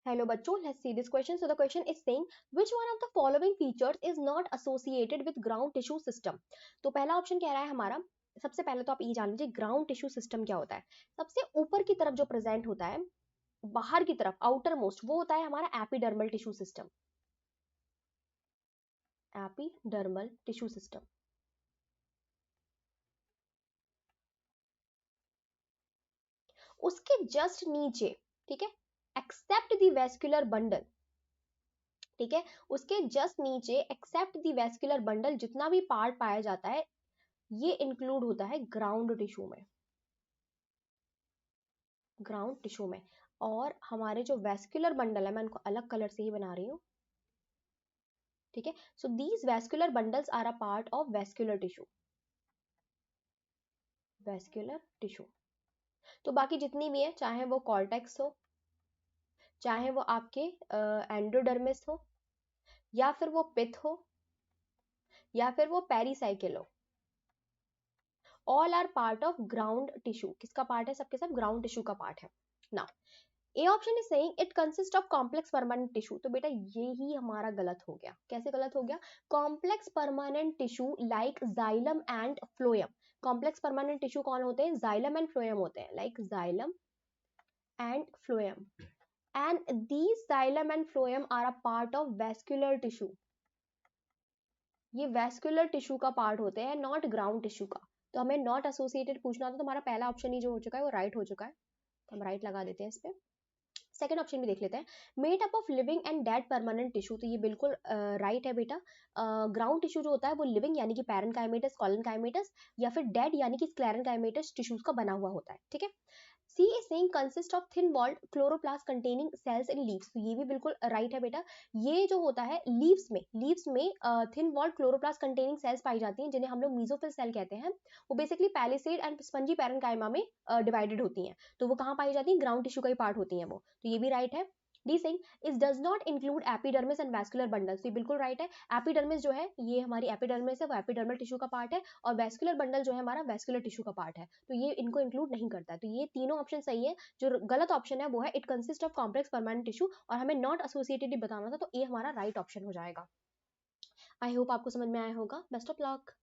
Hello बच्चों, let's see this question. So the question is saying which one of the following features is not associated with ground tissue system. तो पहला option कह रहा है हमारा, सबसे पहले तो आप ये जान लीजिए ग्राउंड टिश्यू सिस्टम क्या होता है. सबसे ऊपर की तरफ जो प्रेजेंट होता है, बाहर की तरफ आउटर मोस्ट, वो होता है हमारा epidermal tissue system. Epidermal tissue system. उसके जस्ट नीचे, ठीक है, एक्सेप्ट द वेस्कुलर बंडल, ठीक है, उसके जस्ट नीचे एक्सेप्ट द वेस्कुलर बंडल जितना भी पार्ट पाया जाता है ये इंक्लूड होता है ग्राउंड टिश्यू में. ग्राउंड टिश्यू में. और हमारे जो वेस्कुलर बंडल है, मैं इनको अलग कलर से ही बना रही हूं, ठीक है. So these vascular bundles are a part of vascular tissue. Vascular tissue. तो बाकी जितनी भी है, चाहे वो कॉर्टेक्स हो, चाहे वो आपके एंडोडर्मिस हो, या फिर वो पिथ हो, या फिर वो पेरीसाइकिल हो, all are part of ground tissue. किसका पार्ट है? सबके सब ग्राउंड टिश्यू का पार्ट है. Now A option is saying it consist of complex permanent tissue. तो बेटा ये ही हमारा गलत हो गया. कैसे गलत हो गया? Complex permanent tissue like xylem and phloem. Complex permanent tissue कौन होते हैं? जाइलम एंड फ्लोएम होते हैं. Like xylem and phloem. And these xylem and phloem are a part of vascular tissue. ये vascular tissue का पार्ट होते हैं, not ground tissue का. तो हमें नॉट एसोसिएटेड पूछना था, तो हमारा पहला ऑप्शन ही जो हो चुका है वो राइट हो चुका है. तो हम राइट लगा देते हैं इस पे. सेकंड ऑप्शन भी देख लेते हैं. Made up of living and dead permanent tissue. तो ये बिल्कुल राइट है बेटा. ग्राउंड टिश्यू जो होता है वो लिविंग यानी कि पैरेनकाइमेटस, कॉलनकाइमेटस, या फिर डेड यानी कि स्क्लेरेनकाइमेटस टिश्यूज का बना हुआ होता है. ठीक है. C is saying consist of thin walled chloroplast containing cells in leaves. तो ये भी बिल्कुल राइट है बेटा. ये जो होता है लीव्स में thin walled chloroplast containing cells पाई जाती हैं, जिन्हें हम लोग मीजोफिल सेल कहते हैं. वो basically palisade and spongy parenchyma में डिवाइडेड होती हैं. तो वो कहाँ पाई जाती हैं? ग्राउंड टिश्यू का ही पार्ट होती हैं वो. तो ये भी राइट है. D Singh is does not include epidermis and vascular bundles. ये बिल्कुल राइट है. एपिडर्मिस जो है ये हमारी एपिडर्मिस है, वो एपिडर्मल टिश्यू का पार्ट है. और वैस्कुलर बंडल जो है हमारा वैस्कुलर टिश्यू का पार्ट है. तो ये इनको इंक्लूड नहीं करता है. तो ये तीनों ऑप्शन सही है. जो गलत ऑप्शन है वो है it consist of complex permanent tissue, और हमें नॉट एसोसिएटेड बताना था, तो ये हमारा राइट ऑप्शन हो जाएगा. आई होप आपको समझ में आया होगा. Best of luck.